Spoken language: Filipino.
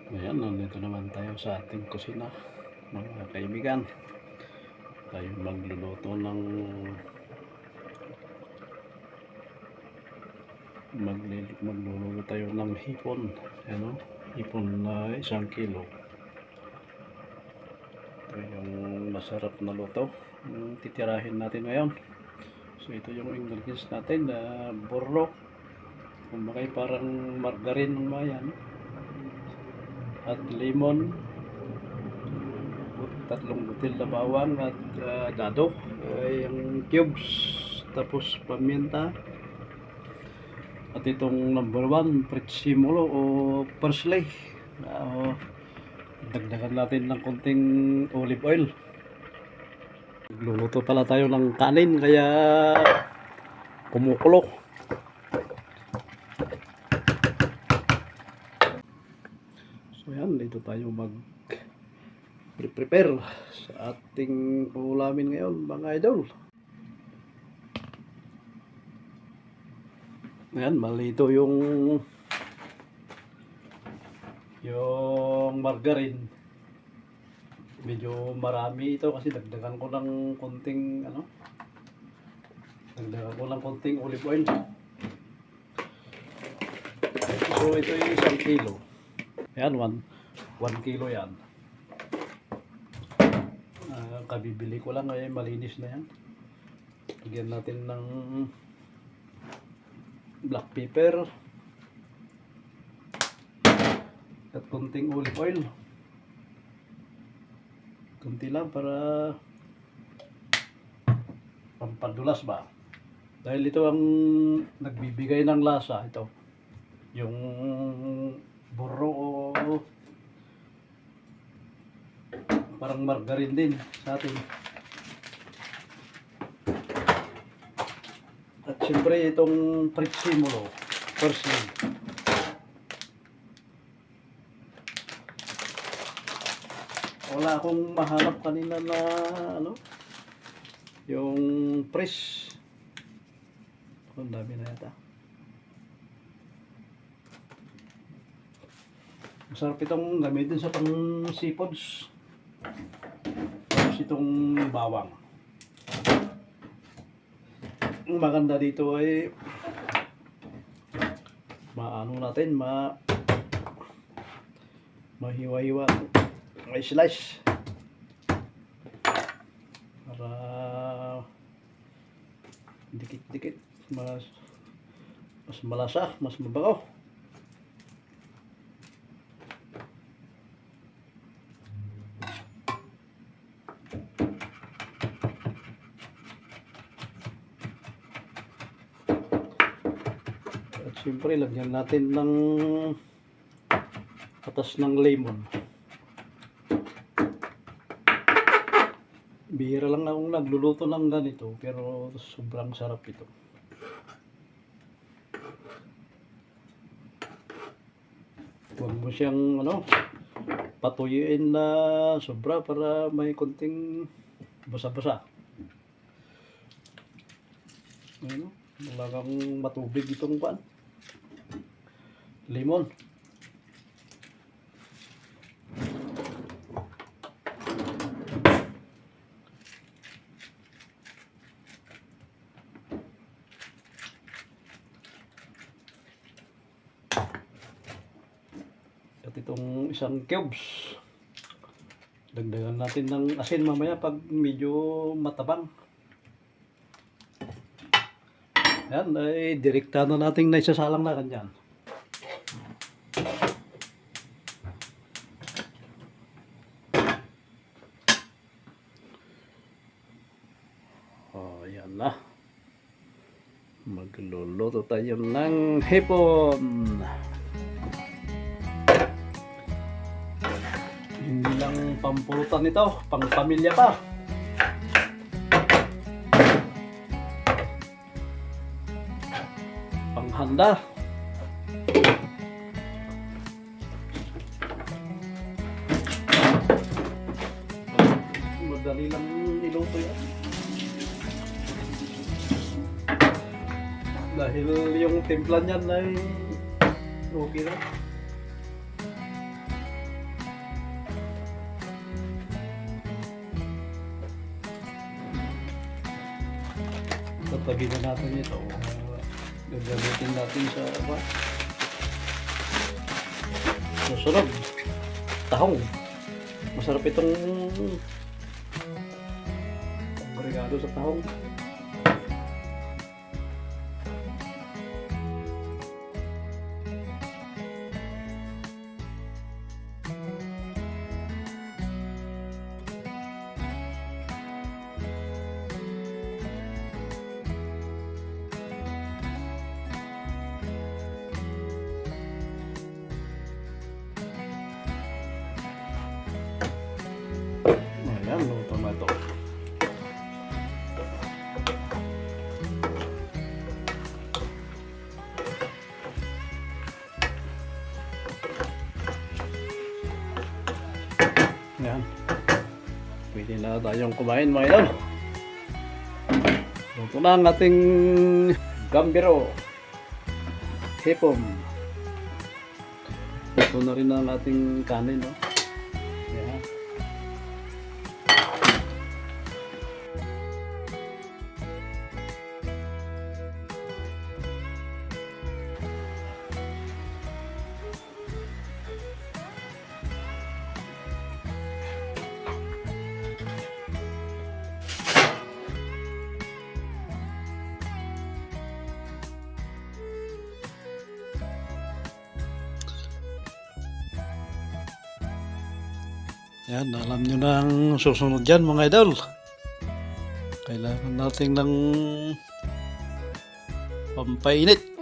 Ayan, nandito naman tayo sa ating kusina, mga kaibigan. Tayo magluluto ng magluluto tayo ng hipon. Ano? Hipon na 1 kilo. Ito yung masarap na luto. Titirahin natin ngayon. So ito yung ingredients natin na burro. Kumbaga parang margarine mga yan. At lemon, 3 butil na bawang at dado, yung cubes, tapos paminta, at itong number 1 pretsimulo o parsley. Dagdagan natin ng konting olive oil. Nagluluto pala tayo ng kanin kaya kumukulo. So yan, dito tayo prepare sa ating ulamin ngayon mga idol. Ayan, mali ito yung margarine. Medyo marami ito kasi dagdagan ko ng konting olive oil. So ito yung 1 kilo. Ayan, 1 kilo yan. Kabibili ko lang ngayon, malinis na yan. Lagyan natin ng black pepper at konting olive oil. Kunti lang para pampadulas ba. Dahil ito ang nagbibigay ng lasa, ito. Yung burro o parang margarine din sa atin. At siyempre itong pretsimulo, parsley. Wala akong mahanap kanina na yung fresh. Ang dami na yata. Masarap itong gamitin sa pang seafoods. Tapos itong bawang. Ang maganda dito ay mahiwa-hiwa, may slice para dikit-dikit, mas malasa, mas mabago. At siyempre lagyan natin ng patas ng lemon. Bihira lang akong nagluluto ng ganito, pero sobrang sarap ito. Huwag mo siyang patuyuin na sobra para may konting basa-basa. Wala kang matubig itong lemon. At itong 1 cubes, dagdagan natin ng asin mamaya pag medyo matabang. Yan, ay direkta na nating naisasalang na kanyan. Oh, yan na. Magluluto tayo ng hipon. Hindi lang pampulutan ito, pang pamilya pa. Panghanda. Madali lang iluto yan. Dahil yung timpla niyan ay okay na. Tatagin na natin ito. Gagamitin natin sa susunod. Tahong. Masarap itong regalo sa tahong. Ayan, luto na ito. Ayan. Pwede na tayong kumain mga idol. Luto na ang ating gambero. Hipon. Luto na rin ang ating kanin, no? Ayan. Yan, alam nyo na ang susunod dyan mga idol. Kailangan natin ng pampainit.